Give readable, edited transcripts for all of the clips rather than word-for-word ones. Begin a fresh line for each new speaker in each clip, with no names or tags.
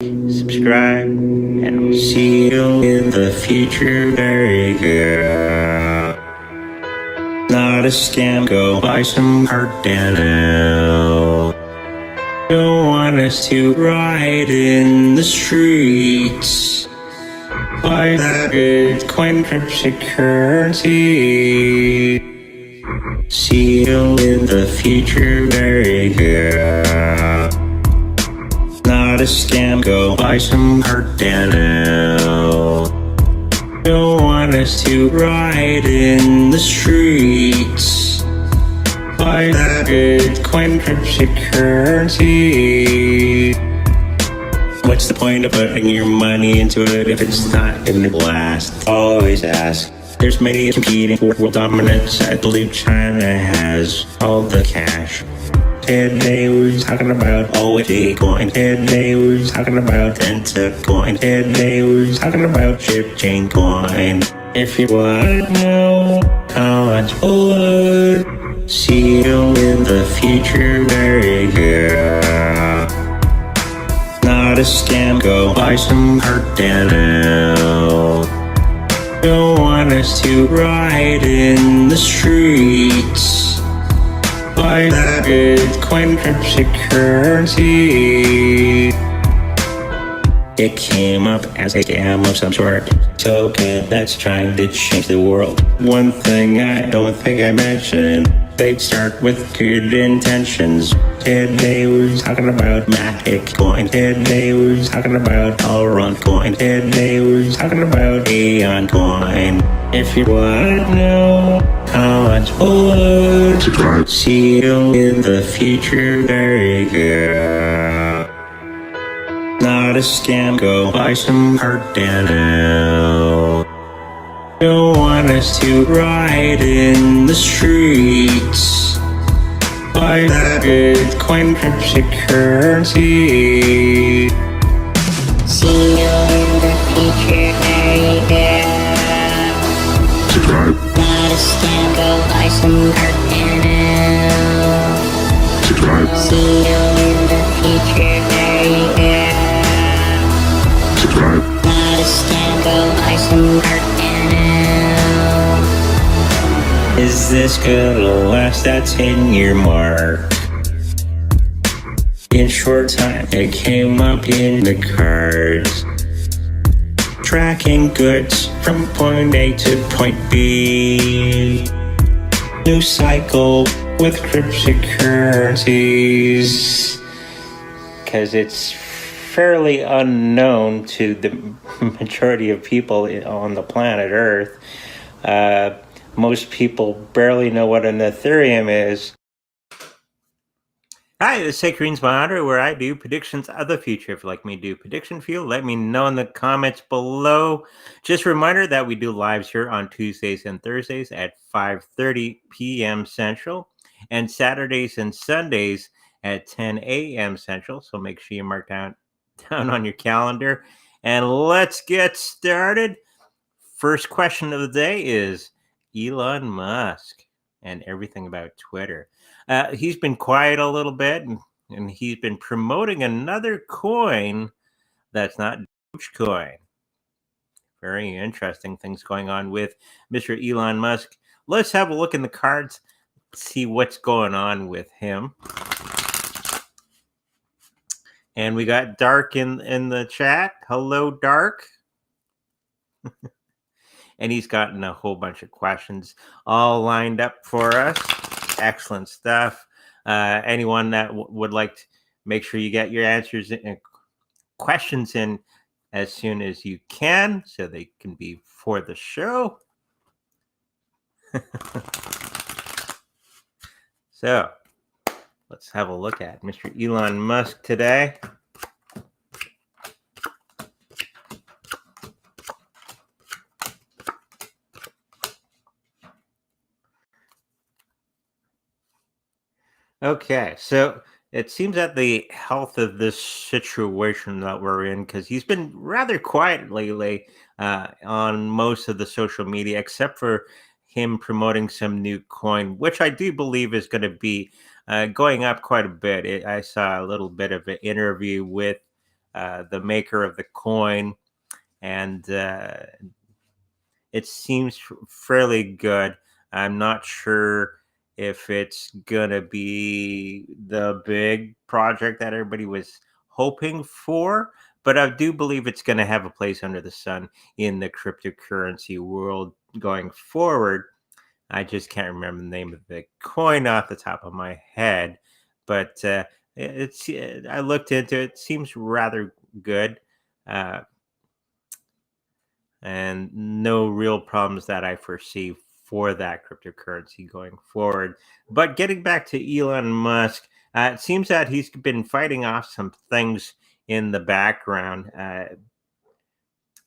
subscribe, and I'll see you in the future. Very good. Not a scam, go buy some Cardano. Don't want us to ride in the streets. Buy that Bitcoin cryptocurrency. See you in the future, very good. Not a scam, go buy some Cardano. Don't want us to ride in the streets. Buy that Bitcoin cryptocurrency. What's the point of putting your money into it if it's not gonna last? Always ask. There's many competing for world dominance. I believe China has all the cash. Today we're talking about OG coin. Today we're talking about Penta coin. Today we're talking about chip chain coin. If you want to know how much blood, see you in the future, very good. Not a scam, go buy some Cardano. Don't want us to ride in the streets. Buy that Bitcoin cryptocurrency. It came up as a scam of some sort, token that's trying to change the world. One thing I don't think I mentioned, they'd start with good intentions. Today we're talking about Matic coin. Today we're talking about Allrun coin. Today we're talking about Aeon coin. If you want to know how much blood, see you in the future, very good. Not a scam, go buy some Cardano. Don't want us to ride in the streets. Buy that Bitcoin cryptocurrency.
See you in the future, very good.
Subscribe.
Not a scam, go buy some Cardano.
Subscribe.
See you in the future, very good.
Subscribe.
Not a scam, go buy some Cardano.
Is this gonna last? That 10-year mark. In short time, it came up in the cards. Tracking goods from point A to point B. New cycle with cryptocurrencies. Because it's fairly unknown to the majority of people on the planet Earth. Most people barely know what an Ethereum is. Hi, this is Sacred Greens Monitor, where I do predictions of the future. If you'd like me to do prediction for you, let me know in the comments below. Just a reminder that we do lives here on Tuesdays and Thursdays at 5:30 p.m. Central, and Saturdays and Sundays at 10 a.m. Central. So make sure you mark down on your calendar. And let's get started. First question of the day is Elon Musk and everything about Twitter. He's been quiet a little bit, and he's been promoting another coin that's not Dogecoin. Very interesting things going on with Mr. Elon Musk. Let's have a look in the cards, see what's going on with him. And we got Dark in the chat. Hello, Dark. And he's gotten a whole bunch of questions all lined up for us. Excellent stuff. Anyone that would like to make sure you get your answers and questions in as soon as you can so they can be for the show. So let's have a look at Mr. Elon Musk today. Okay, so it seems that the health of this situation that we're in, because he's been rather quiet lately on most of the social media, except for him promoting some new coin, which I do believe is going to be going up quite a bit. I saw a little bit of an interview with the maker of the coin, and it seems fairly good. I'm not sure if it's gonna be the big project that everybody was hoping for, but I do believe it's gonna have a place under the sun in the cryptocurrency world going forward. I just can't remember the name of the coin off the top of my head, but I looked into it. It seems rather good. Uh, and no real problems that I foresee for that cryptocurrency going forward. But getting back to Elon Musk, it seems that he's been fighting off some things in the background.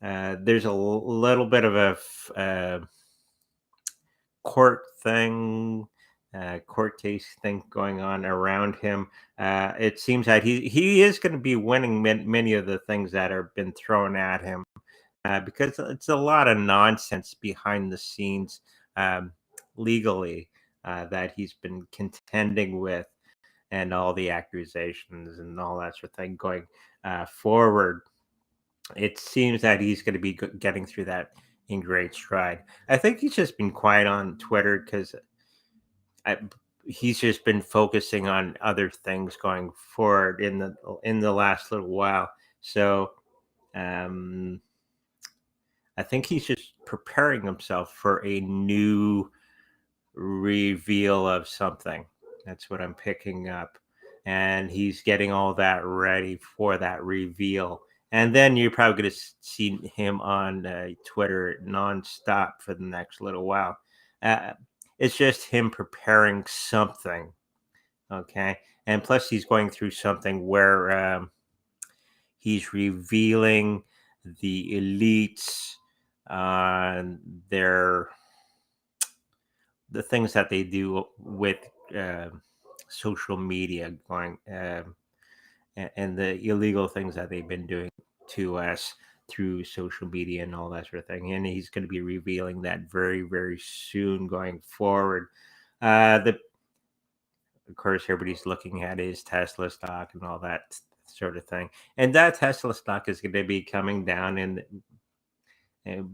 There's a little bit of a court thing, court case thing going on around him. It seems that he is going to be winning many of the things that have been thrown at him, because it's a lot of nonsense behind the scenes, um, legally, that he's been contending with, and all the accusations and all that sort of thing going forward. It seems that he's going to be getting through that in great stride. I think he's just been quiet on Twitter because he's just been focusing on other things going forward in the last little while. So um, I think he's just preparing himself for a new reveal of something. That's what I'm picking up. And he's getting all that ready for that reveal. And then you're probably going to see him on Twitter nonstop for the next little while. Uh, it's just him preparing something. Okay. And plus, he's going through something where he's revealing the elites on the things that they do with uh, social media, going and the illegal things that they've been doing to us through social media and all that sort of thing. And he's going to be revealing that very, very soon going forward. The Of course, everybody's looking at his Tesla stock and all that sort of thing. And that Tesla stock is going to be coming down, and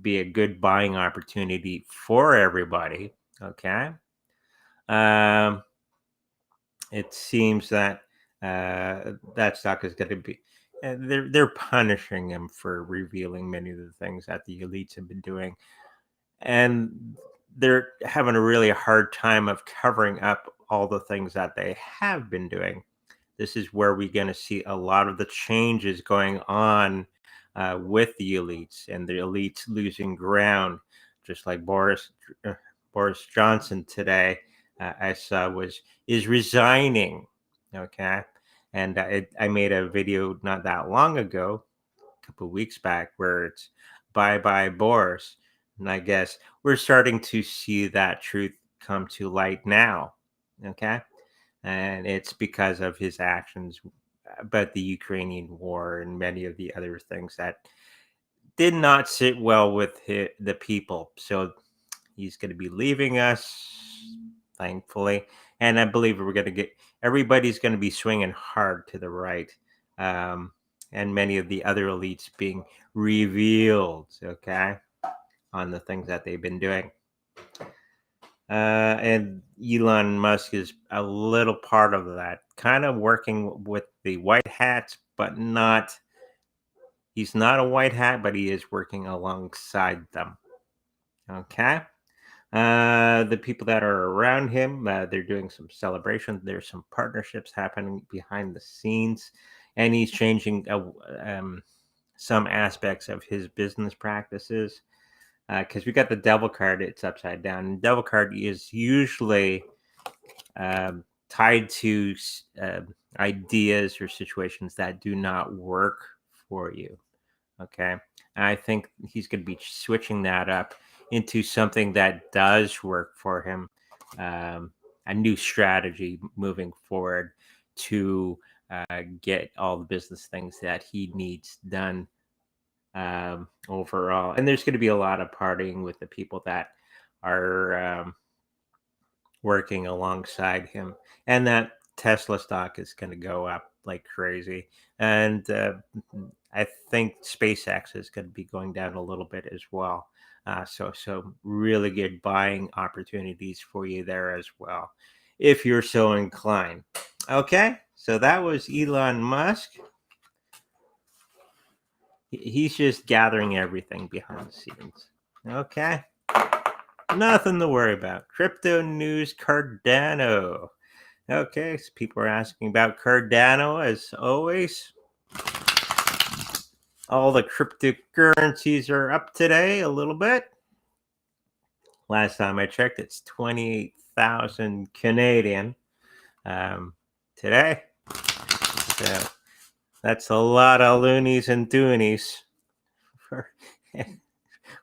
be a good buying opportunity for everybody. Okay. Um, it seems that that stock is going to be. They're punishing him for revealing many of the things that the elites have been doing, and they're having a really hard time of covering up all the things that they have been doing. This is where we're going to see a lot of the changes going on with the elites, and the elites losing ground, just like uh, Boris Johnson today. I saw is resigning. Okay, and I made a video not that long ago, a couple of weeks back, where it's bye bye Boris, and I guess we're starting to see that truth come to light now. Okay, and it's because of his actions about the Ukrainian war and many of the other things that did not sit well with the people. So he's going to be leaving us, thankfully, and I believe we're going to get everybody's going to be swinging hard to the right, um, and many of the other elites being revealed. Okay, on the things that they've been doing. And Elon Musk is a little part of that, kind of working with the white hats, but not. He's not a white hat, but he is working alongside them. Okay. The people that are around him, they're doing some celebration. There's some partnerships happening behind the scenes, and he's changing some aspects of his business practices. Because we got the devil card, it's upside down. And devil card is usually tied to ideas or situations that do not work for you. Okay. And I think he's going to be switching that up into something that does work for him, a new strategy moving forward to get all the business things that he needs done, overall. And there's going to be a lot of partying with the people that are working alongside him. And that Tesla stock is going to go up like crazy. And I think SpaceX is going to be going down a little bit as well. So really good buying opportunities for you there as well, if you're so inclined. Okay, so that was Elon Musk. He's just gathering everything behind the scenes. Okay, nothing to worry about. Crypto news, Cardano. Okay, so people are asking about Cardano as always. All the cryptocurrencies are up today a little bit. Last time I checked, it's 28,000 Canadian today. So that's a lot of loonies and toonies for,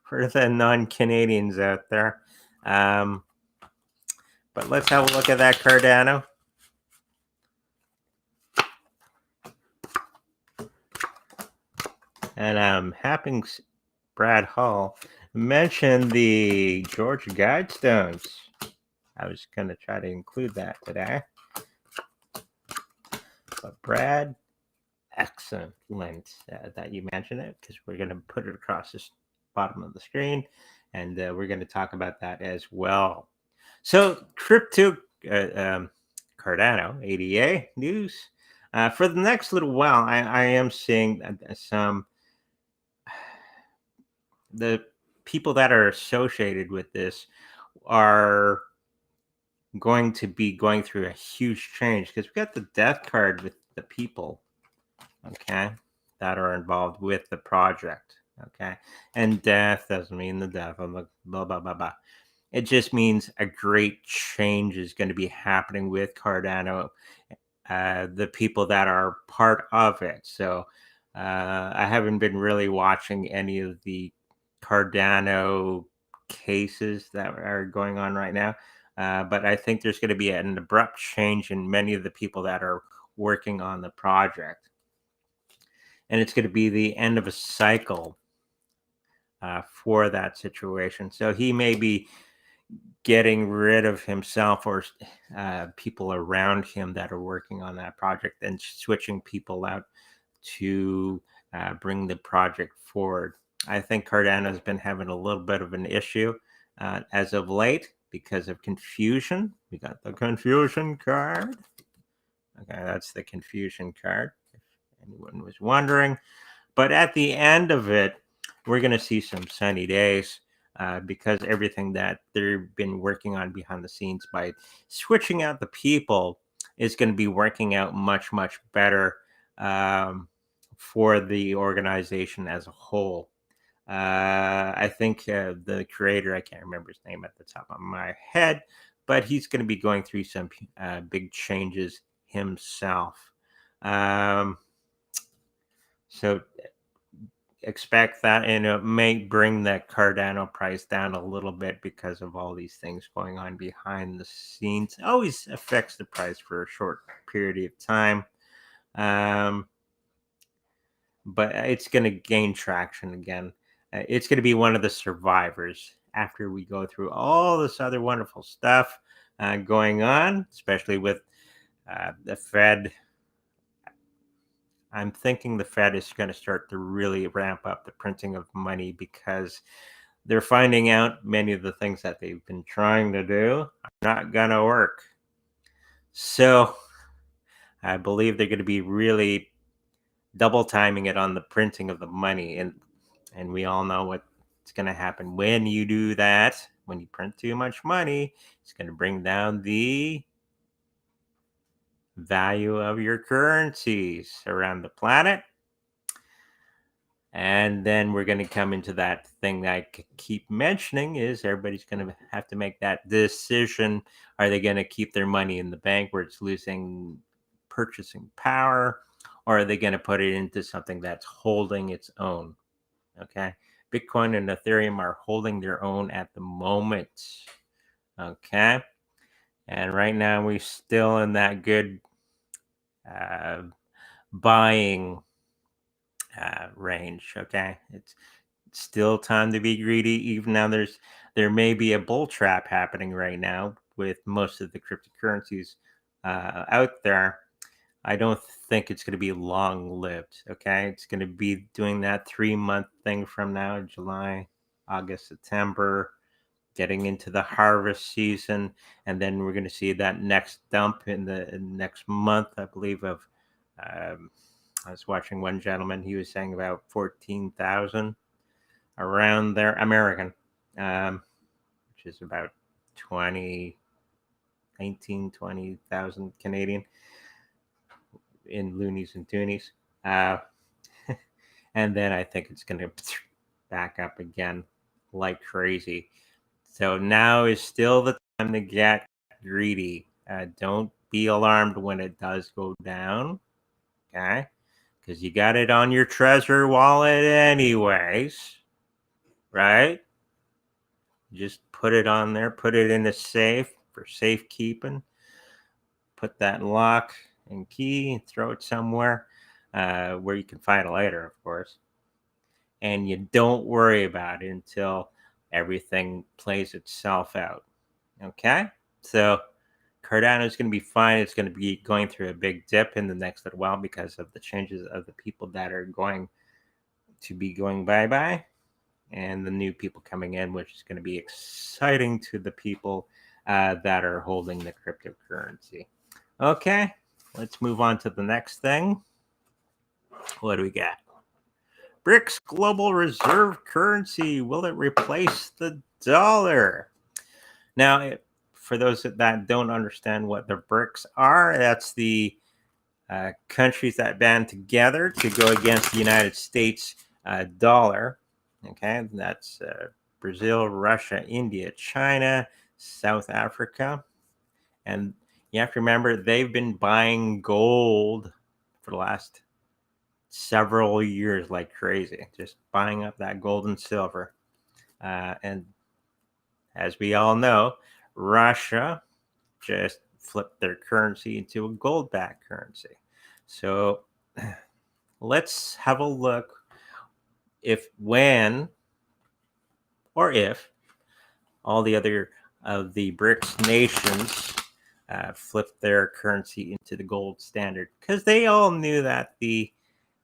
for the non-Canadians out there. But let's have a look at that Cardano. And I'm happy Brad Hall mentioned the Georgia Guidestones. I was going to try to include that today. But Brad, excellent that you mentioned it, because we're going to put it across the bottom of the screen, and we're going to talk about that as well. So crypto Cardano ADA news. For the next little while, I am seeing some the people that are associated with this are going to be going through a huge change, because we got the death card with the people, okay, that are involved with the project, okay, and death doesn't mean the death of the blah blah blah blah. It just means a great change is going to be happening with Cardano, the people that are part of it. So I haven't been really watching any of the Cardano cases that are going on right now. But I think there's going to be an abrupt change in many of the people that are working on the project. And it's going to be the end of a cycle for that situation. So he may be getting rid of himself or people around him that are working on that project, and switching people out to bring the project forward. I think Cardano has been having a little bit of an issue as of late because of confusion. We got the confusion card. Okay, that's the confusion card, if anyone was wondering. But at the end of it, we're going to see some sunny days because everything that they've been working on behind the scenes by switching out the people is going to be working out much, much better for the organization as a whole. I think the creator, I can't remember his name at the top of my head, but he's going to be going through some big changes himself. So expect that, and it may bring that Cardano price down a little bit because of all these things going on behind the scenes. It always affects the price for a short period of time. But it's going to gain traction again. It's going to be one of the survivors after we go through all this other wonderful stuff going on, especially with the Fed. I'm thinking the Fed is going to start to really ramp up the printing of money, because they're finding out many of the things that they've been trying to do are not going to work. So I believe they're going to be really double timing it on the printing of the money. And we all know what's going to happen when you do that. When you print too much money, it's going to bring down the value of your currencies around the planet. And then we're going to come into that thing that I keep mentioning, is everybody's going to have to make that decision. Are they going to keep their money in the bank where it's losing purchasing power, or are they going to put it into something that's holding its own? Okay. Bitcoin and Ethereum are holding their own at the moment. Okay. And right now we're still in that good buying range. Okay. It's still time to be greedy. Even now there may be a bull trap happening right now with most of the cryptocurrencies out there. I don't think it's going to be long lived. Okay. It's going to be doing that 3 month thing from now, July, August, September, getting into the harvest season. And then we're going to see that next dump in the next month, I believe, of, um, I was watching one gentleman, he was saying about 14,000 around there, American, which is about 20, 19, 20,000 Canadian in loonies and toonies. Uh, and then I think it's going to back up again like crazy. So now is still the time to get greedy. Don't be alarmed when it does go down, okay? Because you got it on your treasure wallet anyways, right? Just put it on there, put it in a safe for safekeeping. Put that lock and key, throw it somewhere where you can find it later, of course. And you don't worry about it until everything plays itself out. Okay? So Cardano is going to be fine. It's going to be going through a big dip in the next little while because of the changes of the people that are going to be going bye-bye and the new people coming in, which is going to be exciting to the people that are holding the cryptocurrency. Okay, let's move on to the next thing. What do we got? BRICS Global Reserve currency. Will it replace the dollar? Now, for those that don't understand what the BRICS are, that's the countries that band together to go against the United States dollar. Okay, that's Brazil, Russia, India, China, South Africa. And you have to remember, they've been buying gold for the last several years like crazy, just buying up that gold and silver. And as we all know, Russia just flipped their currency into a gold-backed currency. So let's have a look when or if all the other of the BRICS nations flipped their currency into the gold standard, because they all knew that the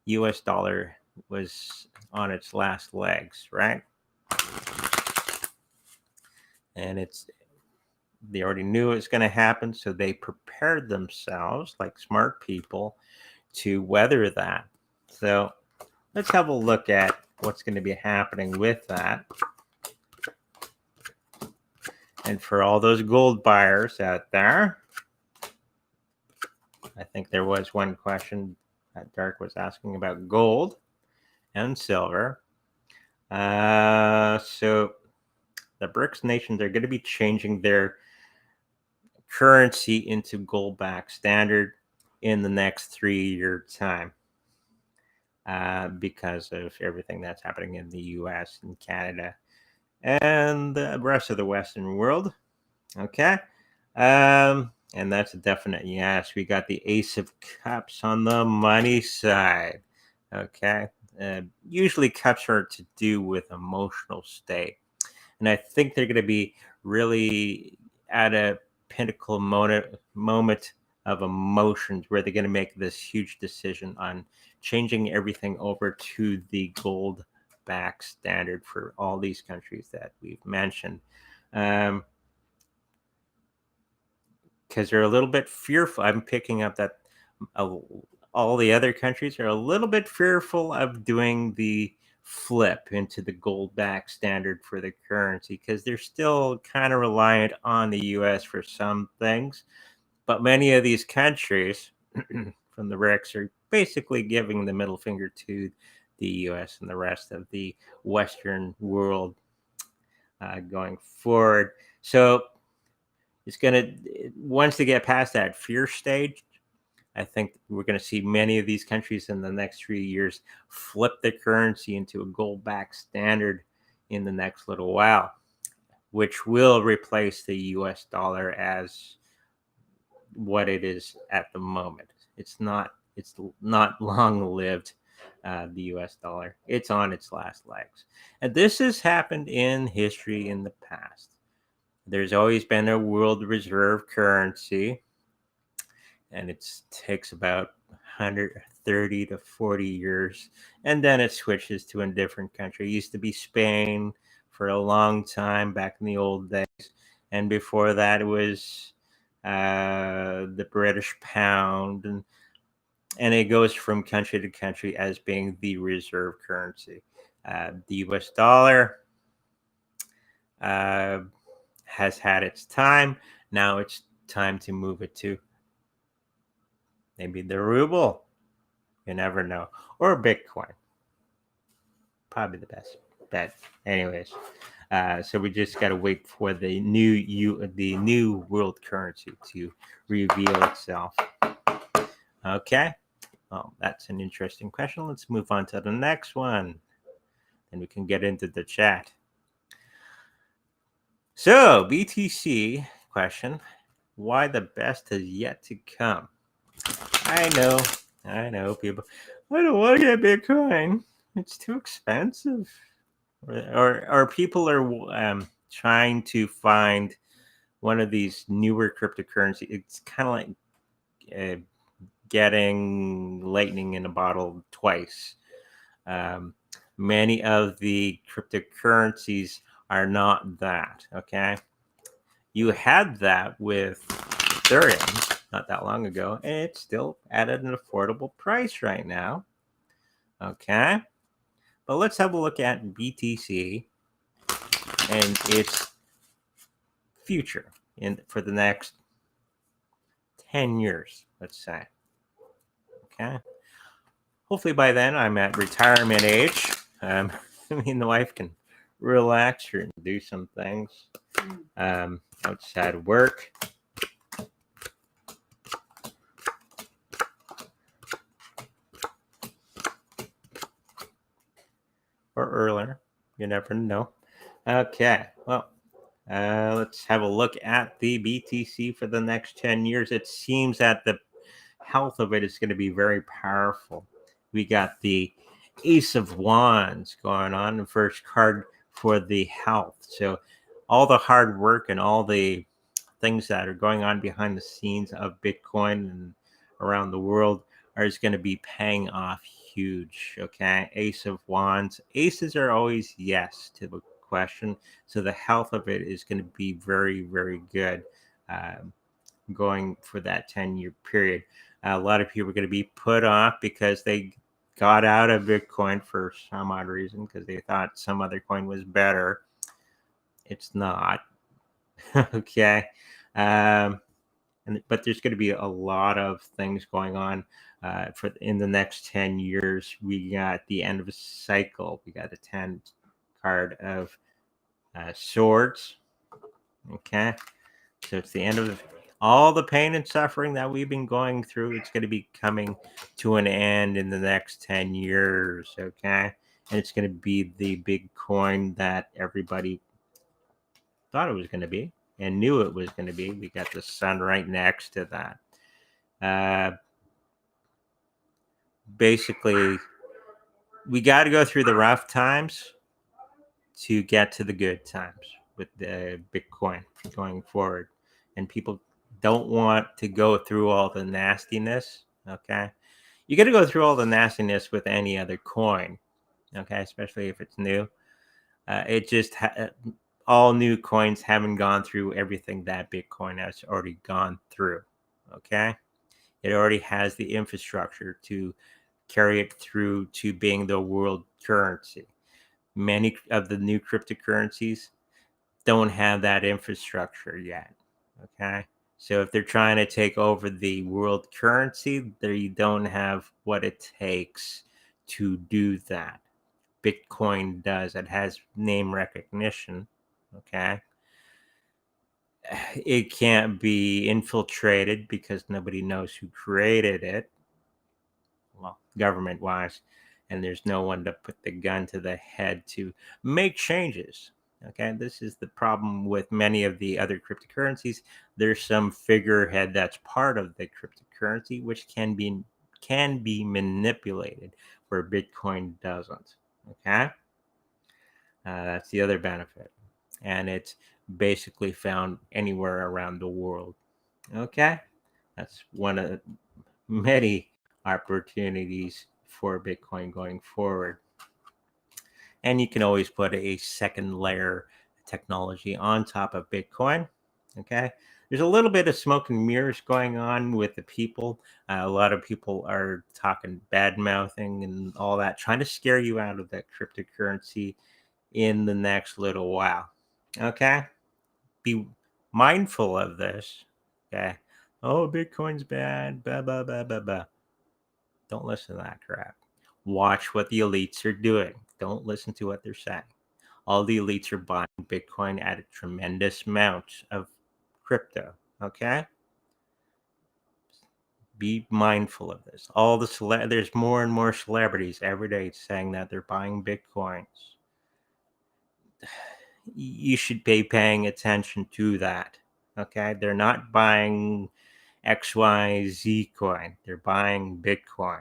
US dollar was on its last legs, right? And they already knew it was going to happen, so they prepared themselves like smart people to weather that. So let's have a look at what's going to be happening with that. And for all those gold buyers out there, I think there was one question that Dark was asking about gold and silver. So the BRICS nations are going to be changing their currency into gold-backed standard in the next 3-year time because of everything that's happening in the US and Canada and the rest of the Western world. Okay. And that's a definite yes. We got the Ace of Cups on the money side. Okay. Usually cups are to do with emotional state. And I think they're going to be really at a pinnacle moment of emotions where they're going to make this huge decision on changing everything over to the gold back standard for all these countries that we've mentioned. Because they're a little bit fearful. I'm picking up that all the other countries are a little bit fearful of doing the flip into the gold back standard for the currency, because they're still kind of reliant on the US for some things. But many of these countries from the BRICS are basically giving the middle finger to the US and the rest of the Western world going forward. So it's going to, once they get past that fear stage, I think we're going to see many of these countries in the next 3 years flip their currency into a gold-backed standard in the next little while, which will replace the US dollar as what it is at the moment. It's not long-lived, the US dollar. It's on its last legs. And this has happened in history in the past. There's always been a world reserve currency. and it takes about 130 to 40 years, and then it switches to a different country. It used to be Spain for a long time back in the old days, and before that it was the British pound, and it goes from country to country as being the reserve currency. The US dollar uh, has had its time. Now it's time to move it to maybe the ruble. You never know. Or Bitcoin. Probably the best bet. Anyways, so we just got to wait for the new world currency to reveal itself. Okay. Well, that's an interesting question. Let's move on to the next one, and we can get into the chat. So, BTC question: why the best is yet to come? I know, people. I don't want to get Bitcoin. It's too expensive. Or people are trying to find one of these newer cryptocurrency. It's kind of like getting lightning in a bottle twice. Um, many of the cryptocurrencies are not that. Okay, you had that with Ethereum not that long ago, and it's still at an affordable price right now. Okay, but let's have a look at BTC and its future for the next 10 years, let's say. Okay, hopefully by then I'm at retirement age. Me and the wife can relax here and do some things outside work. Or earlier. You never know. Okay, well, let's have a look at the BTC for the next 10 years. It seems that the health of it is going to be very powerful. We got the Ace of Wands going on, the first card for the health. So, all the hard work and all the things that are going on behind the scenes of Bitcoin and around the world are going to be paying off huge. Okay, Ace of Wands. Aces are always yes to the question, so the health of it is going to be very, very good. Going for that 10-year period, a lot of people are going to be put off because they got out of Bitcoin for some odd reason because they thought some other coin was better. It's not. Okay. But there's going to be a lot of things going on for in the next 10 years. We got the end of a cycle. We got a 10 card of swords. Okay, so it's the end of all the pain and suffering that we've been going through. It's going to be coming to an end in the next 10 years. Okay, and it's going to be the big coin that everybody thought it was going to be and knew it was going to be. We got the sun right next to that. Basically, we got to go through the rough times to get to the good times with the Bitcoin going forward. And people don't want to go through all the nastiness. Okay, you got to go through all the nastiness with any other coin. Okay, especially if it's new. It just all new coins haven't gone through everything that Bitcoin has already gone through. Okay, it already has the infrastructure to carry it through to being the world currency. Many of the new cryptocurrencies don't have that infrastructure yet. Okay, so if they're trying to take over the world currency, they don't have what it takes to do that. Bitcoin does. It has name recognition. Okay, it can't be infiltrated because nobody knows who created it. Well, government wise, and there's no one to put the gun to the head to make changes. Okay, this is the problem with many of the other cryptocurrencies. There's some figurehead that's part of the cryptocurrency which can be manipulated, where Bitcoin doesn't. Okay, that's the other benefit, and it's basically found anywhere around the world. Okay, That's one of many opportunities for Bitcoin going forward. And you can always put a second layer technology on top of Bitcoin. Okay. There's a little bit of smoke and mirrors going on with the people. A lot of people are talking bad mouthing and all that, trying to scare you out of that cryptocurrency in the next little while. Okay. Be mindful of this. Okay. Oh, Bitcoin's bad. Blah, blah, blah, blah, blah. Don't listen to that crap. Watch what the elites are doing. Don't listen to what they're saying. All the elites are buying Bitcoin at a tremendous amount of crypto. Okay? Be mindful of this. There's more and more celebrities every day saying that they're buying Bitcoins. You should be paying attention to that. Okay? They're not buying XYZ coin. They're buying Bitcoin.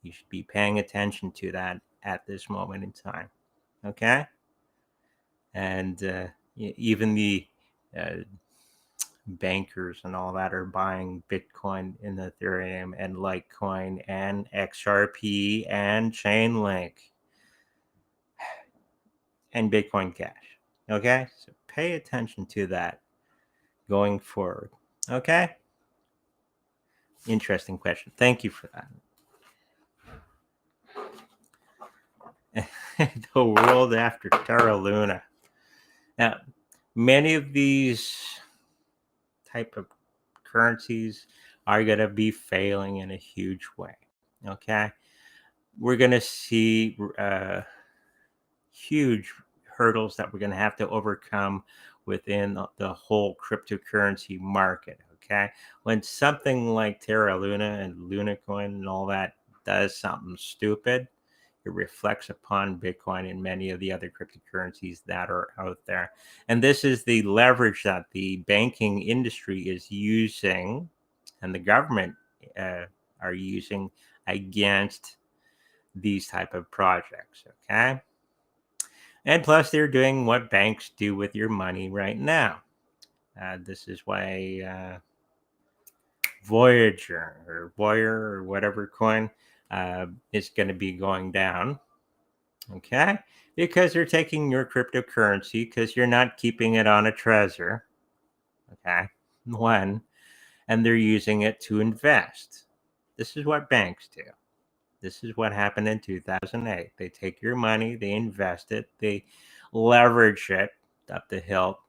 You should be paying attention to that at this moment in time. Okay? And even the uh, bankers and all that are buying Bitcoin and Ethereum and Litecoin and XRP and Chainlink and Bitcoin Cash. Okay? So pay attention to that going forward. Okay? Interesting question. Thank you for that. The world after Terra Luna. Now, many of these type of currencies are going to be failing in a huge way. Okay, we're going to see huge hurdles that we're going to have to overcome within the whole cryptocurrency market. Okay, when something like Terra Luna and Luna Coin and all that does something stupid, it reflects upon Bitcoin and many of the other cryptocurrencies that are out there. And this is the leverage that the banking industry is using and the government are using against these type of projects. Okay. And plus, they're doing what banks do with your money right now. This is why Voyager or Voyager or whatever coin is going to be going down. Okay, because they're taking your cryptocurrency because you're not keeping it on a Trezor. Okay, one, and they're using it to invest. This is what banks do. This is what happened in 2008. They take your money, they invest it, they leverage it up the hill,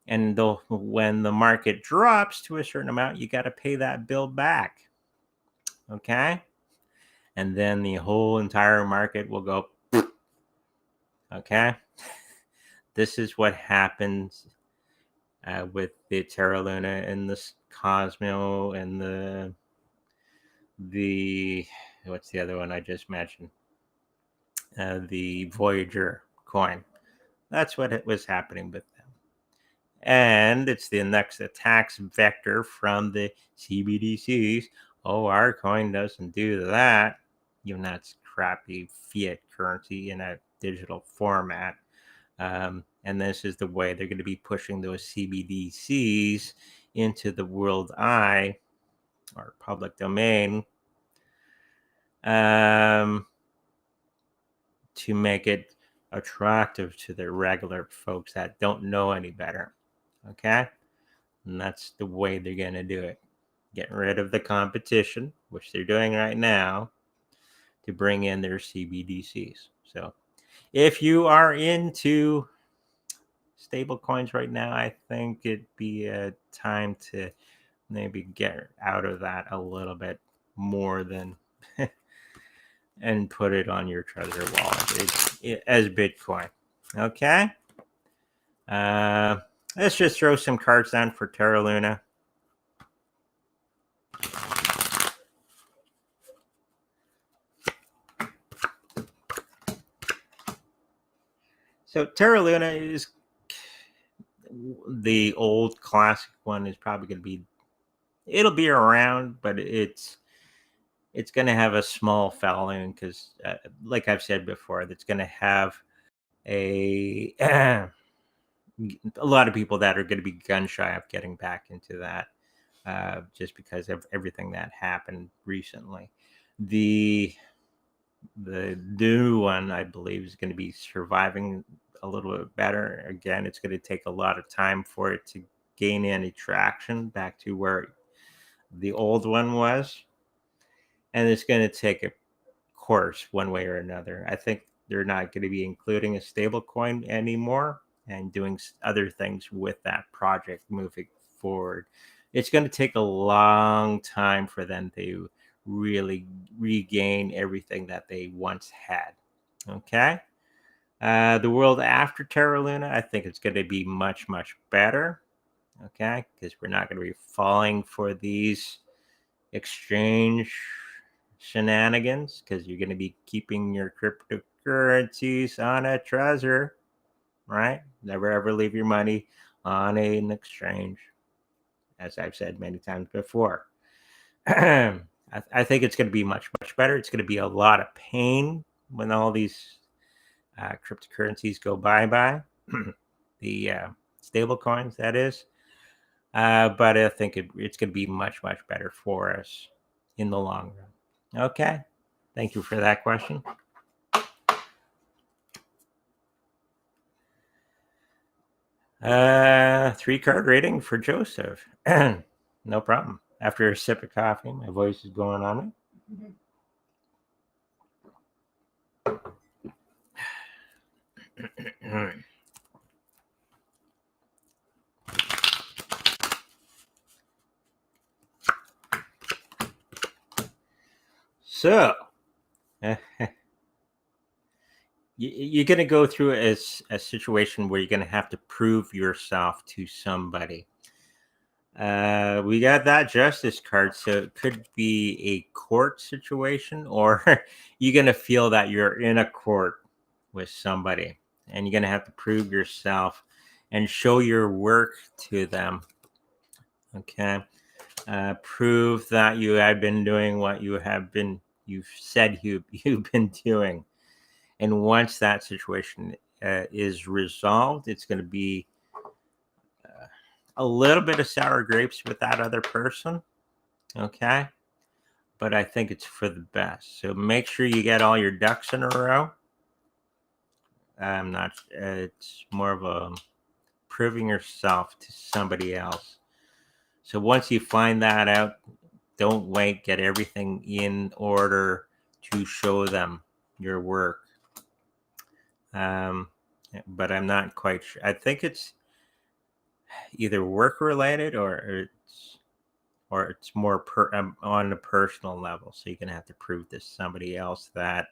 and when the market drops to a certain amount, you got to pay that bill back. Okay, and then the whole entire market will go. Okay, this is what happens with the Terra Luna and the Cosmo and the what's the other one I just mentioned? The Voyager coin. That's what it was happening with them. And it's the next attacks vector from the CBDCs. Oh, our coin doesn't do that. That's crappy fiat currency in a digital format. And this is the way they're going to be pushing those CBDCs into the world eye or public domain to make it attractive to the regular folks that don't know any better. Okay? And that's the way they're going to do it. Getting rid of the competition, which they're doing right now, to bring in their CBDCs. So if you are into stable coins right now, I think it'd be a time to maybe get out of that a little bit more than and put it on your Trezor wallet as Bitcoin. Okay. Let's just throw some cards down for Terra Luna. So Terra Luna is the old classic one. Is probably going to be. It'll be around, but it's going to have a small following because, like I've said before, that's going to have a a lot of people that are going to be gun shy of getting back into that. just because of everything that happened recently. The new one, I believe, is going to be surviving a little bit better. Again, it's going to take a lot of time for it to gain any traction back to where the old one was, and it's going to take a course one way or another. I think they're not going to be including a stable coin anymore and doing other things with that project moving forward. It's going to take a long time for them to really regain everything that they once had. Okay. The world after Terra Luna, I think it's going to be much, much better. Okay. Because we're not going to be falling for these exchange shenanigans, because you're going to be keeping your cryptocurrencies on a treasure, right? Never ever leave your money on an exchange, as I've said many times before. I think it's going to be much, much better. It's going to be a lot of pain when all these cryptocurrencies go bye-bye. The stable coins, that is. But I think it's going to be much, much better for us in the long run. Okay. Thank you for that question. Three card rating for Joseph. No problem. After a sip of coffee, my voice is going on it. So, you're going to go through a situation where you're going to have to prove yourself to somebody. We got that justice card, so it could be a court situation, or you're going to feel that you're in a court with somebody and you're going to have to prove yourself and show your work to them. Okay. Prove that you have been doing what you've said you've been doing. And once that situation is resolved, it's going to be a little bit of sour grapes with that other person. Okay. But I think it's for the best. So make sure you get all your ducks in a row. It's more of a proving yourself to somebody else. So once you find that out, don't wait, get everything in order to show them your work. But I'm not quite sure. I think it's either work related or it's more on a personal level. So you're gonna have to prove to somebody else that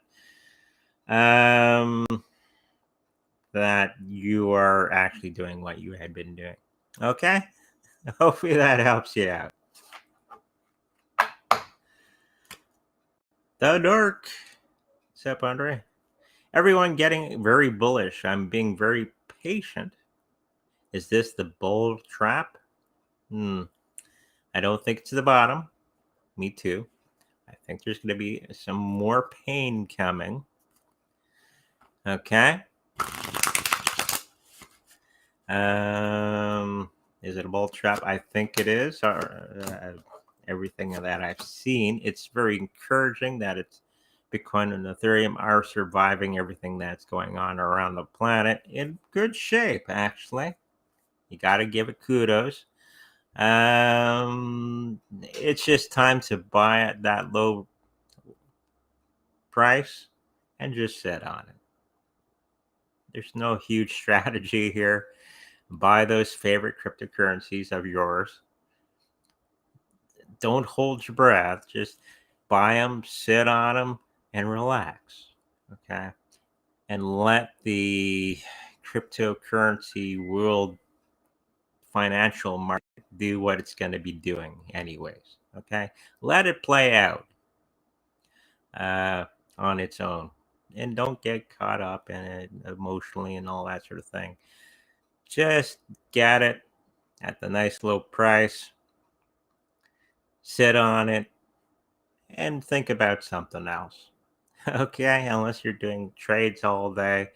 that you are actually doing what you had been doing. Okay. Hopefully that helps you out. The Dork. What's up, Andre? Everyone getting very bullish. I'm being very patient. Is this the bull trap? I don't think it's the bottom. Me too. I think there's going to be some more pain coming. Okay. Is it a bull trap? I think it is. Everything that I've seen, it's very encouraging that it's Bitcoin and Ethereum are surviving everything that's going on around the planet in good shape, actually. You got to give it kudos. It's just time to buy at that low price and just sit on it. There's no huge strategy here. Buy those favorite cryptocurrencies of yours. Don't hold your breath. Just buy them, sit on them, and relax. Okay. And let the cryptocurrency world financial market do what it's going to be doing anyways. Okay. Let it play out on its own. And don't get caught up in it emotionally and all that sort of thing. Just get it at the nice low price, sit on it, and think about something else. Okay, unless you're doing trades all day.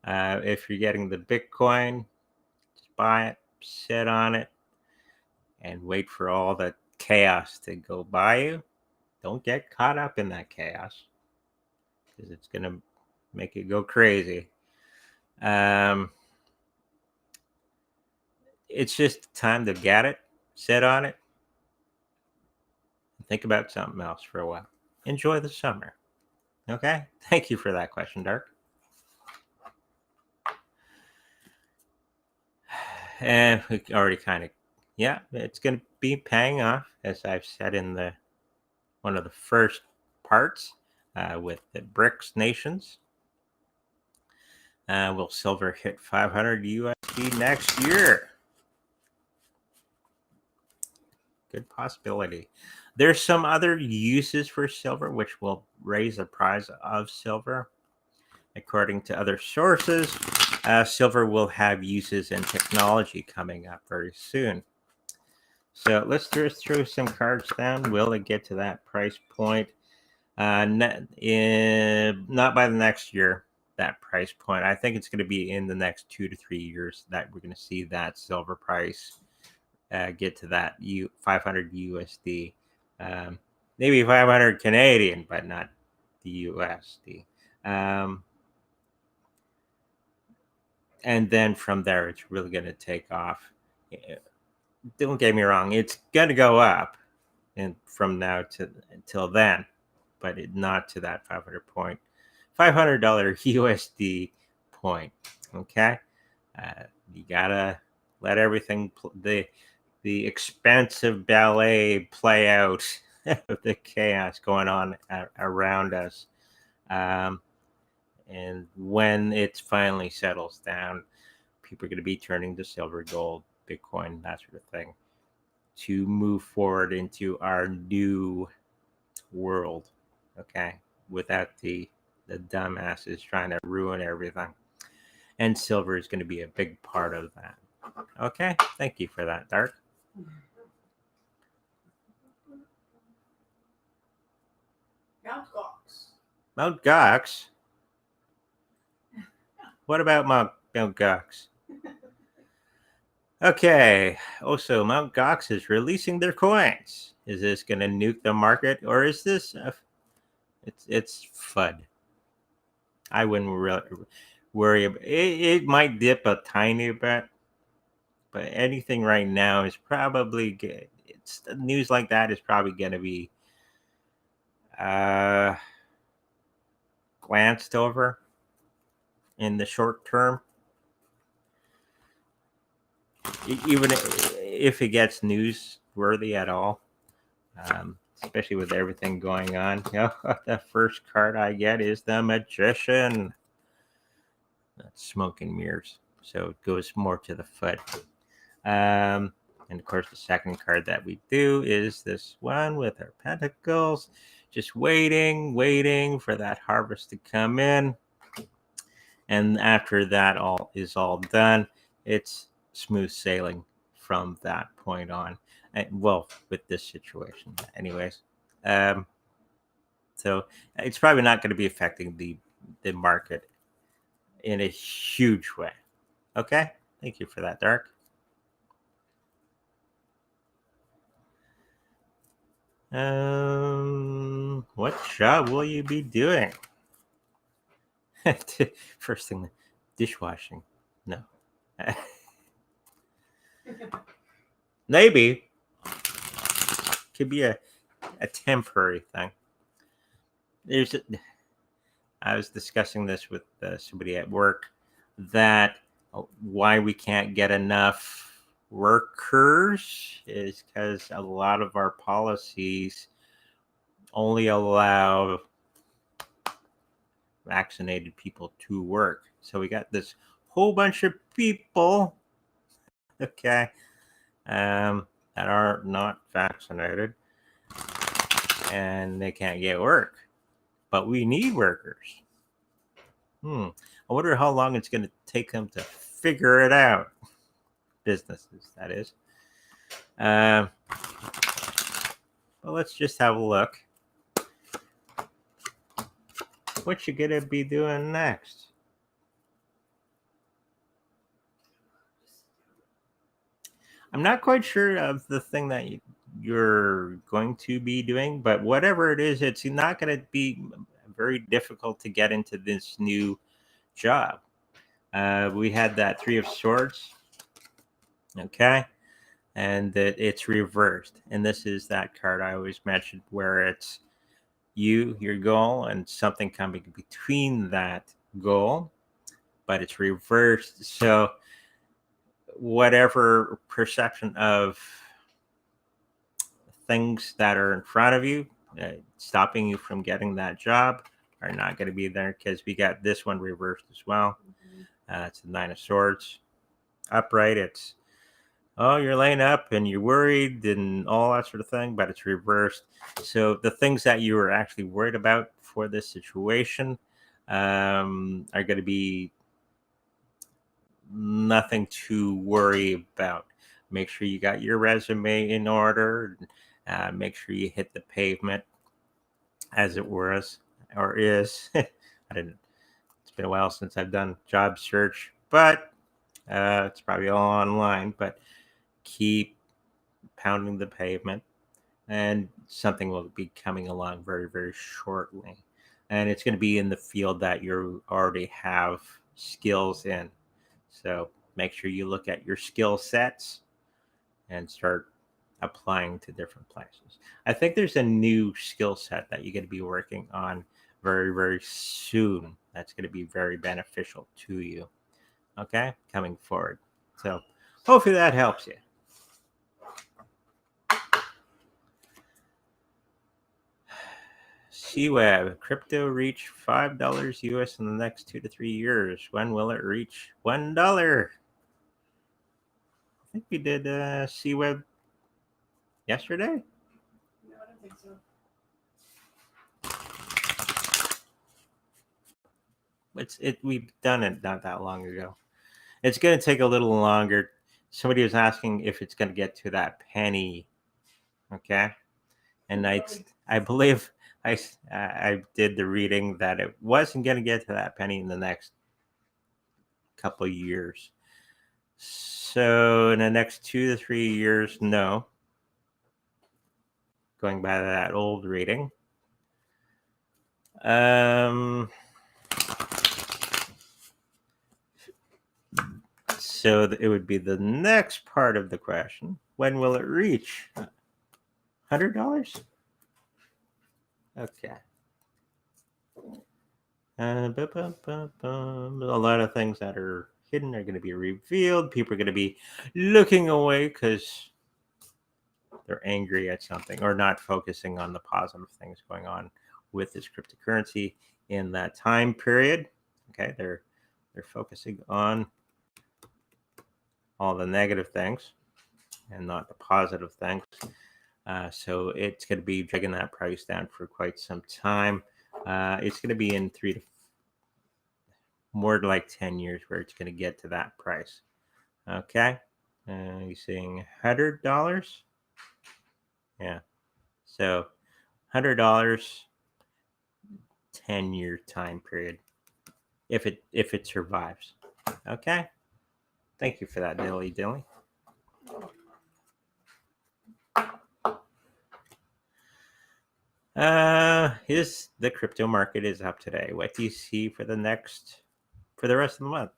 If you're getting the Bitcoin, just buy it, sit on it, and wait for all the chaos to go by you. Don't get caught up in that chaos because it's going to make it go crazy. It's just time to get it, sit on it, and think about something else for a while. Enjoy the summer. Okay? Thank you for that question, Dark. And we already kind of, yeah, it's going to be paying off, as I've said in one of the first parts with the BRICS nations. Will silver hit 500 USD next year? Good possibility. There's some other uses for silver which will raise the price of silver. According to other sources, silver will have uses in technology coming up very soon. So let's just throw some cards down. Will it get to that price point? Not by the next year, that price point. I think it's going to be in the next 2 to 3 years that we're going to see that silver price get to that 500 USD. Maybe 500 Canadian, but not the USD. And then from there, it's really going to take off. Don't get me wrong, it's going to go up, and from now until then, but not to that $500 USD point. Okay, you gotta let everything the expensive ballet play out of the chaos going on around us. And when it finally settles down, people are going to be turning to silver, gold, Bitcoin, that sort of thing, to move forward into our new world. Okay, without the dumbasses trying to ruin everything. And silver is going to be a big part of that. Okay, thank you for that, Dark.
Mount Gox.
Mount Gox? What about Mount Gox? Okay, also Mount Gox is releasing their coins. Is this going to nuke the market, or is this it's FUD? I wouldn't worry about it. It might dip a tiny bit, but anything right now is probably good. It's news like that is probably going to be glanced over in the short term, even if it gets newsworthy at all. Especially with everything going on. The first card I get is the Magician. That's smoke and mirrors, so it goes more to the foot. And of course, the second card that we do is this one with our pentacles, just waiting for that harvest to come in. And after that all is all done, it's smooth sailing from that point on. Well, with this situation, anyways. So it's probably not going to be affecting the market in a huge way. Okay, thank you for that, Dark. What job will you be doing? First thing, dishwashing. No. Maybe. Could be a temporary thing. I was discussing this with somebody at work, that why we can't get enough workers is because a lot of our policies only allow vaccinated people to work. So we got this whole bunch of people, okay, that are not vaccinated, and they can't get work. But we need workers. I wonder how long it's going to take them to figure it out. Businesses, that is. Well, let's just have a look. What you gonna be doing next? I'm not quite sure of the thing that you're going to be doing, but whatever it is, it's not going to be very difficult to get into this new job. We had that Three of Swords, okay, and that it's reversed. And this is that card I always mentioned where it's you, your goal, and something coming between that goal, but it's reversed. So, whatever perception of things that are in front of you, stopping you from getting that job, are not going to be there because we got this one reversed as well. It's the Nine of Swords. Upright, it's oh, you're laying up and you're worried and all that sort of thing, but it's reversed. So the things that you were actually worried about for this situation are going to be nothing to worry about. Make sure you got your resume in order. Make sure you hit the pavement, as it was or is. I didn't. It's been a while since I've done job search, but it's probably all online. But keep pounding the pavement, and something will be coming along very, very shortly. And it's going to be in the field that you already have skills in. So make sure you look at your skill sets and start applying to different places. I think there's a new skill set that you're going to be working on very, very soon. That's going to be very beneficial to you. Okay, coming forward. So hopefully that helps you. CWEB, crypto reach $5 US in the next 2 to 3 years. When will it reach $1? I think we did CWEB yesterday.
No, I don't think so.
We've done it not that long ago. It's going to take a little longer. Somebody was asking if it's going to get to that penny. Okay, and I believe I did the reading that it wasn't going to get to that penny in the next couple of years. So in the next 2 to 3 years, no. Going by that old reading. So it would be the next part of the question. When will it reach $100? Okay. A lot of things that are hidden are going to be revealed. People are going to be looking away because they're angry at something or not focusing on the positive things going on with this cryptocurrency in that time period. Okay, they're focusing on all the negative things and not the positive things. So it's going to be dragging that price down for quite some time. It's going to be in more like 10 years where it's going to get to that price. Okay. You're seeing $100. Yeah. So $100, 10-year time period. If it survives. Okay. Thank you for that, Dilly Dilly. Is the crypto market is up today? What do you see for the rest of the month?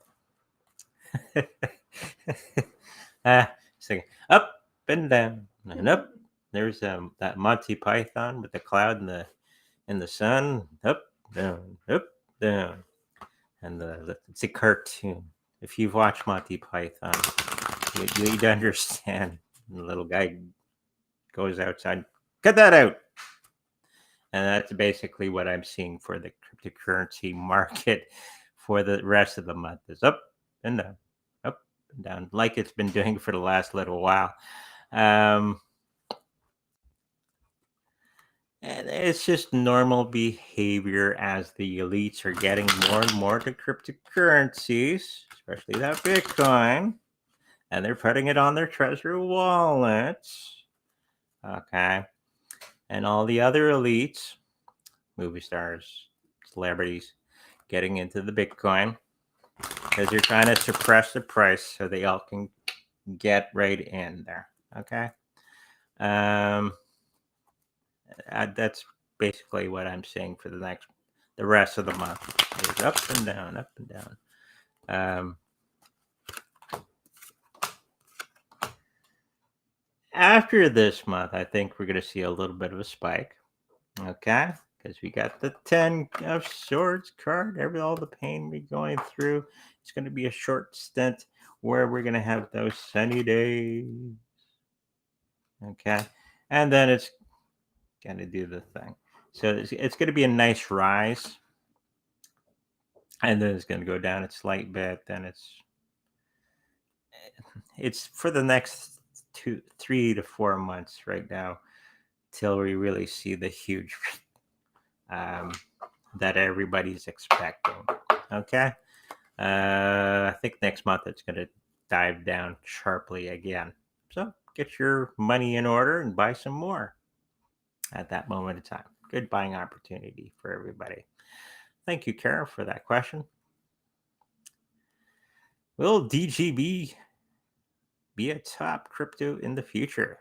Up and down and up. There's that Monty Python with the cloud and the sun. Up, down, and it's a cartoon. If you've watched Monty Python, you'd understand. The little guy goes outside. Cut that out. And that's basically what I'm seeing for the cryptocurrency market for the rest of the month is up and down, like it's been doing for the last little while. And it's just normal behavior as the elites are getting more and more to cryptocurrencies, especially that Bitcoin, and they're putting it on their treasury wallets. Okay. And all the other elites, movie stars, celebrities, getting into the Bitcoin because they're trying to suppress the price so they all can get right in there. Okay. That's basically what I'm saying for the rest of the month. It's up and down, up and down. After this month, I think we're going to see a little bit of a spike. Okay, because we got the 10 of Swords card. All the pain we're going through. It's going to be a short stint where we're going to have those sunny days. Okay, and then it's going to do the thing. So it's going to be a nice rise, and then it's going to go down a slight bit. Then it's for the next 3 to 4 months right now till we really see the huge that everybody's expecting. Okay. I think next month it's going to dive down sharply again. So get your money in order and buy some more at that moment in time. Good buying opportunity for everybody. Thank you, Kara, for that question. Will DGB be a top crypto in the future?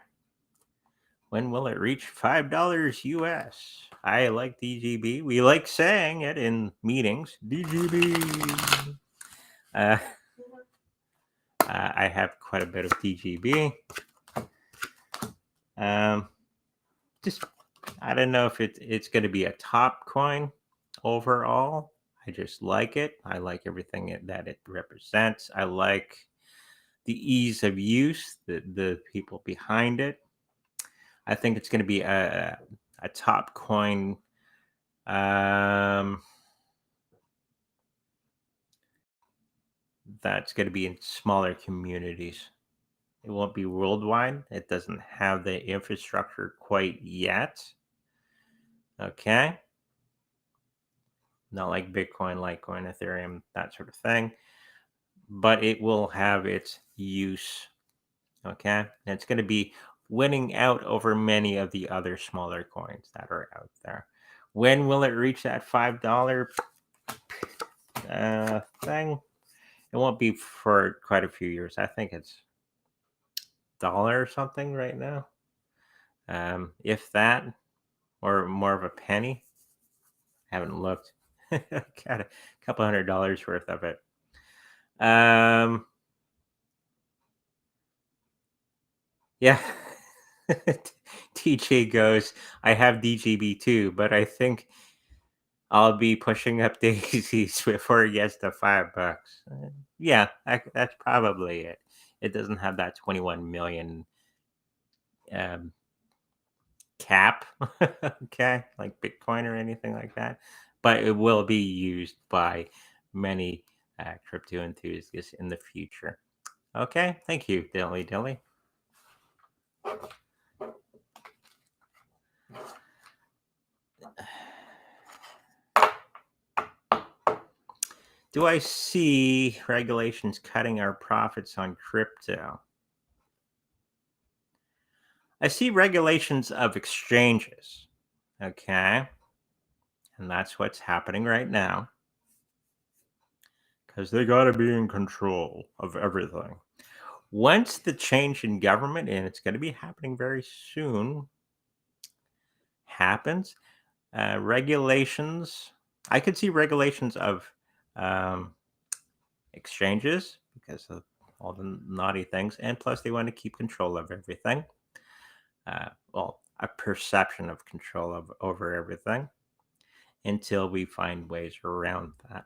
When will it reach $5 US? I like DGB. We like saying it in meetings. DGB. I have quite a bit of DGB. Just I don't know if it's going to be a top coin overall. I just like it. I like everything that it represents. I like the ease of use, the people behind it. I think it's going to be a top coin. That's going to be in smaller communities. It won't be worldwide. It doesn't have the infrastructure quite yet. Okay. Not like Bitcoin, Litecoin, Ethereum, that sort of thing. But it will have its use. Okay. And it's going to be winning out over many of the other smaller coins that are out there. When will it reach that $5 thing? It won't be for quite a few years. I think it's $1 or something right now. If that, or more of a penny. Haven't looked. Got a couple $100 worth of it. Yeah. TJ goes, I have DGB too, but I think I'll be pushing up daisies before it gets to $5. Yeah, that's probably it. It doesn't have that 21 million cap, okay, like Bitcoin or anything like that, but it will be used by many crypto enthusiasts in the future. Okay, thank you, Dilly. Do I see regulations cutting our profits on crypto? I see regulations of exchanges, okay? And that's what's happening right now. Because they got to be in control of everything. Once the change in government, and it's going to be happening very soon, happens, regulations, I could see regulations of exchanges because of all the naughty things. And plus, they want to keep control of everything. Well, a perception of control over everything until we find ways around that.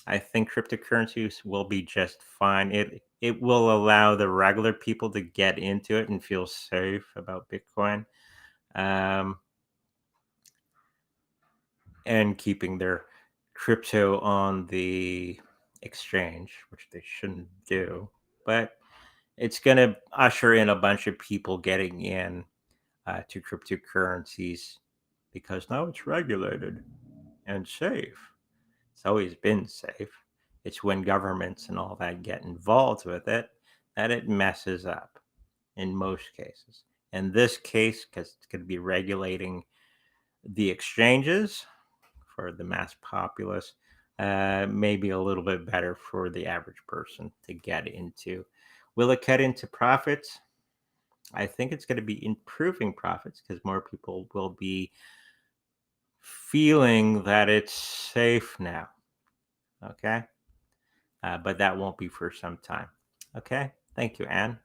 I think cryptocurrencies will be just fine. It will allow the regular people to get into it and feel safe about Bitcoin, and keeping their crypto on the exchange, which they shouldn't do. But it's going to usher in a bunch of people getting in to cryptocurrencies because now it's regulated and safe. It's always been safe. It's when governments and all that get involved with it that it messes up in most cases. In this case, because it's going to be regulating the exchanges for the mass populace, maybe a little bit better for the average person to get into. Will it cut into profits? I think it's going to be improving profits because more people will be feeling that it's safe now. Okay. But that won't be for some time. Okay. Thank you, Anne.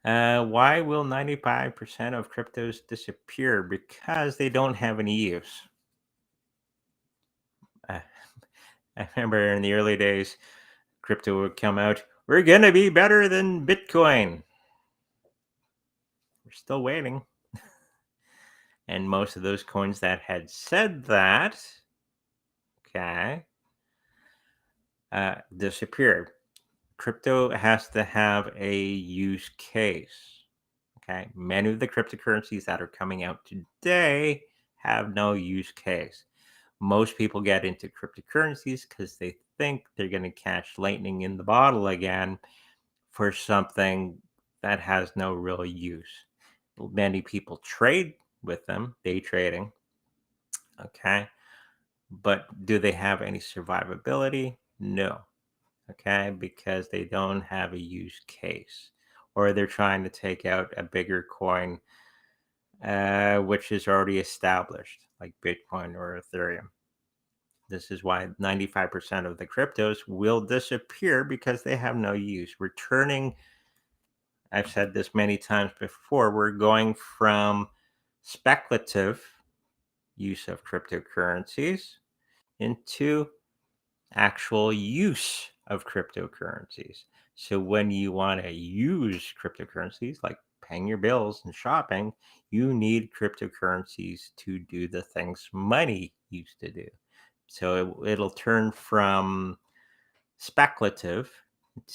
Why will 95% of cryptos disappear? Because they don't have any use. I remember in the early days, crypto would come out, we're going to be better than Bitcoin. We're still waiting. And most of those coins that had said that, okay, disappeared. Crypto has to have a use case. Okay, many of the cryptocurrencies that are coming out today have no use case. Most people get into cryptocurrencies because they think they're going to catch lightning in the bottle again for something that has no real use. Many people trade with them, day trading. Okay, but do they have any survivability? No. Okay, because they don't have a use case, or they're trying to take out a bigger coin, which is already established, like Bitcoin or Ethereum. This is why 95% of the cryptos will disappear because they have no use. I've said this many times before, we're going from speculative use of cryptocurrencies into actual use of cryptocurrencies. So when you want to use cryptocurrencies, like paying your bills and shopping, you need cryptocurrencies to do the things money used to do. So it'll turn from speculative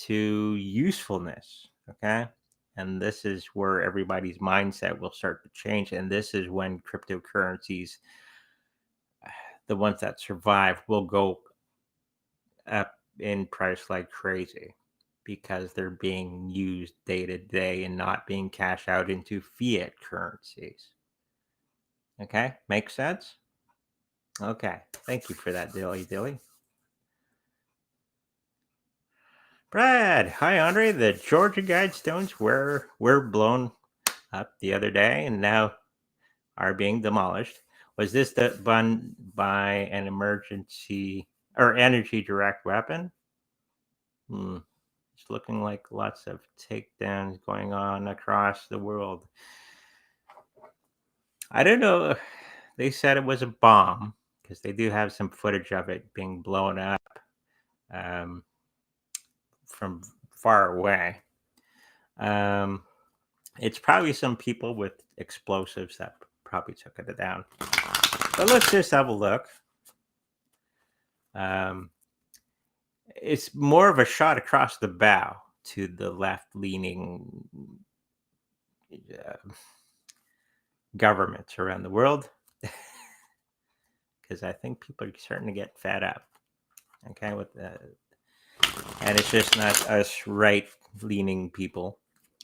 to usefulness. Okay. And this is where everybody's mindset will start to change. And this is when cryptocurrencies, the ones that survive, will go up in price like crazy because they're being used day to day and not being cashed out into fiat currencies. Okay, makes sense? Okay, thank you for that, Dilly Dilly. Brad, hi Andre. The Georgia Guidestones were blown up the other day and now are being demolished. Was this done by an emergency or energy direct weapon? Hmm. It's looking like lots of takedowns going on across the world. I don't know. They said it was a bomb because they do have some footage of it being blown up um, from far away. Um, it's probably some people with explosives that probably took it down. But let's just have a look. Um, it's more of a shot across the bow to the left leaning governments around the world because I think people are starting to get fed up. Okay, with and it's just not us right-leaning people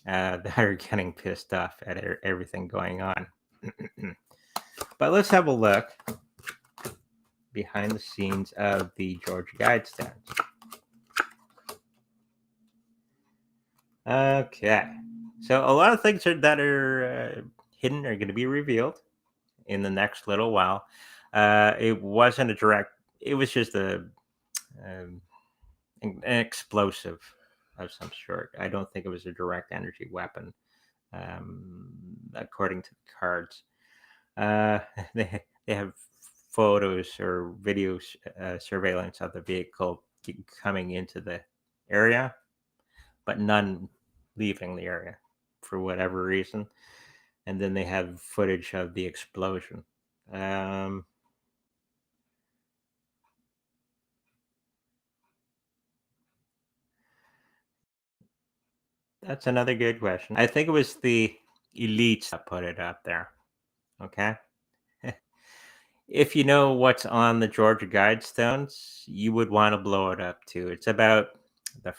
that are getting pissed off at everything going on. But let's have a look behind the scenes of the Georgia Guidestones. Okay, so a lot of things that are hidden are going to be revealed in the next little while. It wasn't a direct; it was just an explosive of some sort. I don't think it was a direct energy weapon, according to the cards. They have photos or videos surveillance of the vehicle coming into the area, but none leaving the area for whatever reason. And then they have footage of the explosion. That's another good question. I think it was the elites that put it up there. Okay. If you know what's on the Georgia Guidestones, you would want to blow it up too. It's about the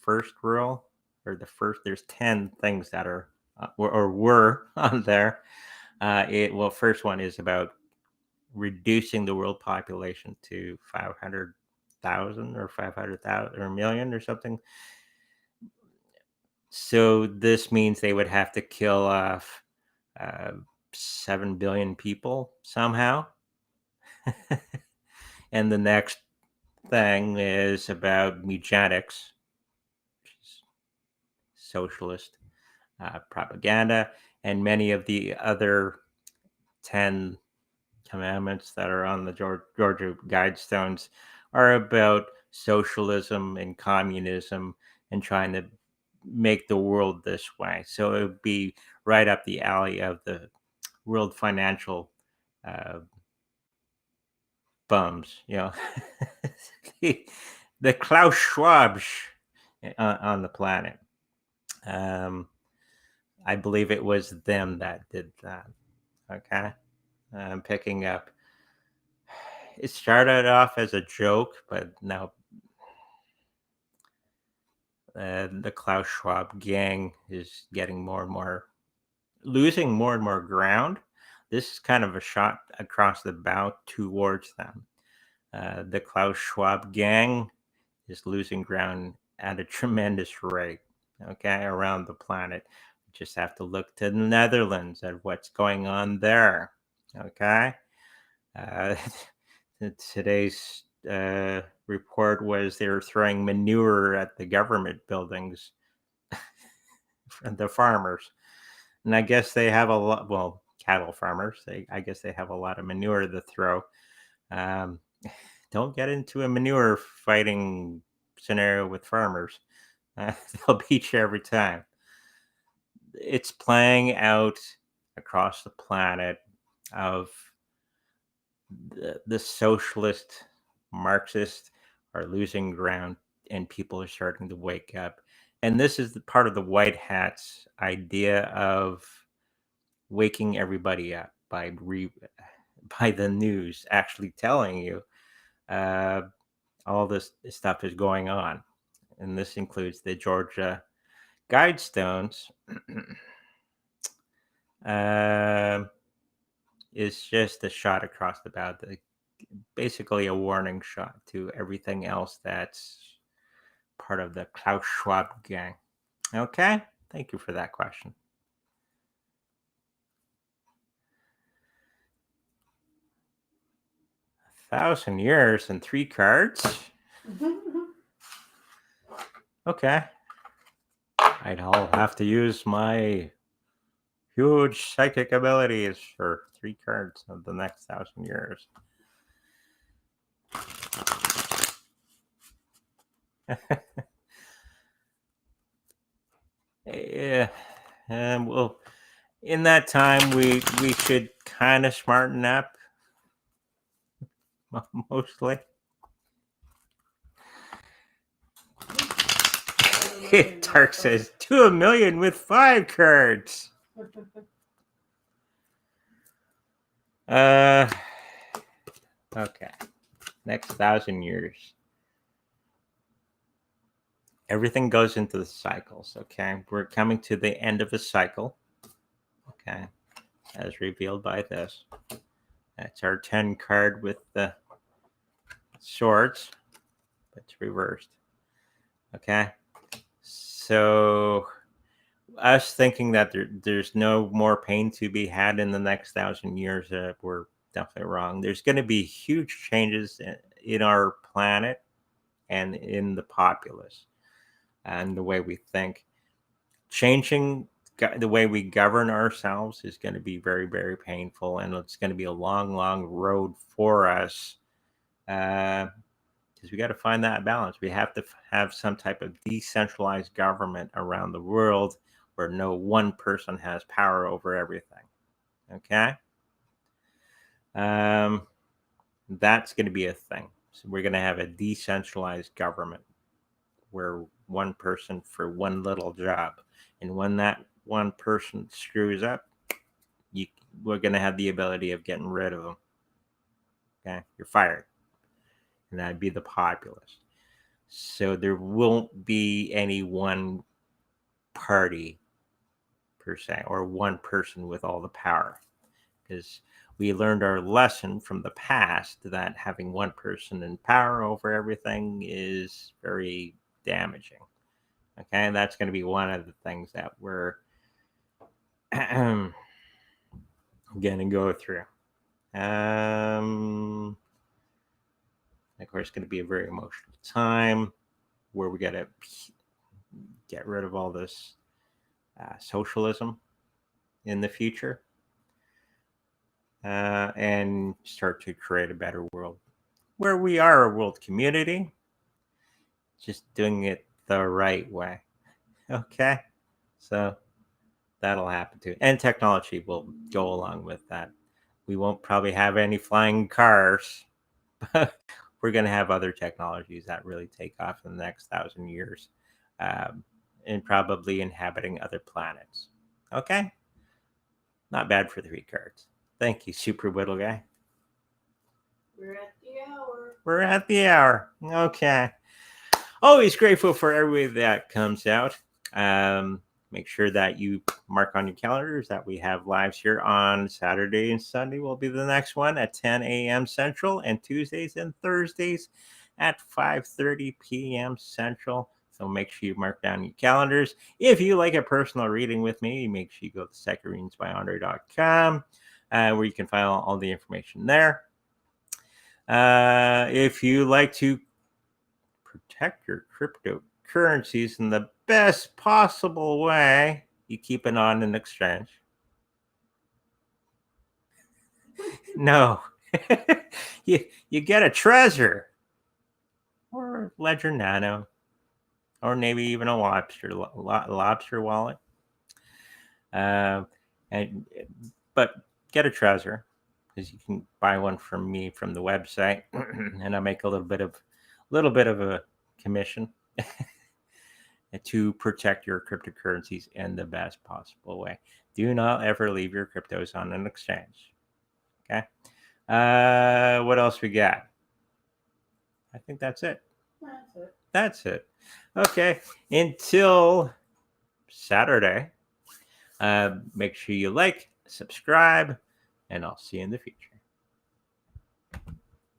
first rule or the first. There's 10 things that are or were on there. First one is about reducing the world population to 500,000 or 500,000 or a million or something. So this means they would have to kill off uh, 7 billion people somehow. And the next thing is about eugenics, which is socialist propaganda, and many of the other 10 commandments that are on the Georgia Guidestones are about socialism and communism and trying to make the world this way. So it would be right up the alley of the world financial uh, bums, the, the Klaus Schwabs on the planet. I believe it was them that did that. Okay. I'm picking up. It started off as a joke, but now the Klaus Schwab gang is getting more and more, losing more and more ground. This is kind of a shot across the bow towards them. The Klaus Schwab gang is losing ground at a tremendous rate, okay, around the planet. You just have to look to the Netherlands at what's going on there, okay? Uh, today's report was they were throwing manure at the government buildings from the farmers. And I guess they have a lot, well, cattle farmers, I guess they have a lot of manure to throw. Um, don't get into a manure fighting scenario with farmers. They'll beat you every time. It's playing out across the planet of the socialist Marxists are losing ground and people are starting to wake up. And this is the part of the white hats idea of waking everybody up by the news actually telling you uh, all this stuff is going on. And this includes the Georgia Guidestones. Is just a shot across the bow, basically a warning shot to everything else that's part of the Klaus Schwab gang. Okay, thank you for that question. $1,000 years and 3 cards. Okay, I'll have to use my huge psychic abilities for 3 cards of the next 1,000 years. Yeah, and well, in that time, we should kind of smarten up, mostly. Tark says, to a million with 5 cards. Okay. Next 1,000 years. Everything goes into the cycles, okay? We're coming to the end of a cycle, okay? As revealed by this. That's our 10 card with the swords, but it's reversed, okay? So us thinking that there's no more pain to be had in the next 1,000 years, we're definitely wrong. There's going to be huge changes in our planet and in the populace and the way we think. Changing the way we govern ourselves is going to be very, very painful, and it's going to be a long, long road for us. Because we got to find that balance. We have to have some type of decentralized government around the world where no one person has power over everything. Okay? That's going to be a thing. So we're going to have a decentralized government where one person for one little job. And when that one person screws up, we're going to have the ability of getting rid of them. Okay? You're fired. And that'd be the populace. So there won't be any one party per se, or one person with all the power, because we learned our lesson from the past that having one person in power over everything is very damaging. Okay, and that's going to be one of the things that we're going to go through. Of course, it's going to be a very emotional time where we got to get rid of all this socialism in the future and start to create a better world where we are a world community, just doing it the right way. Okay, so that'll happen too, and technology will go along with that. We won't probably have any flying cars, but we're going to have other technologies that really take off in the next 1,000 years, and probably inhabiting other planets. Okay, not bad for 3 cards. Thank you, Super Whittle Guy.
We're at the hour.
We're at the hour. Okay. Always grateful for everybody that comes out. Make sure that you mark on your calendars that we have lives here on Saturday and Sunday will be the next one at 10 a.m. Central, and Tuesdays and Thursdays at 5:30 p.m. Central. So make sure you mark down your calendars. If you like a personal reading with me, make sure you go to secondreadingsbyandre.com, where you can find all the information there. If you like to protect your cryptocurrencies in the best possible way, you keep it on an exchange. No, you get a Trezor or Ledger Nano, or maybe even a lobster wallet. But get a Trezor, because you can buy one from me from the website, and I make a little bit of a commission to protect your cryptocurrencies in the best possible way. Do not ever leave your cryptos on an exchange. Okay. What else we got? I think that's it.
That's it.
That's it. Okay. Until Saturday, make sure you like, subscribe, and I'll see you in the future.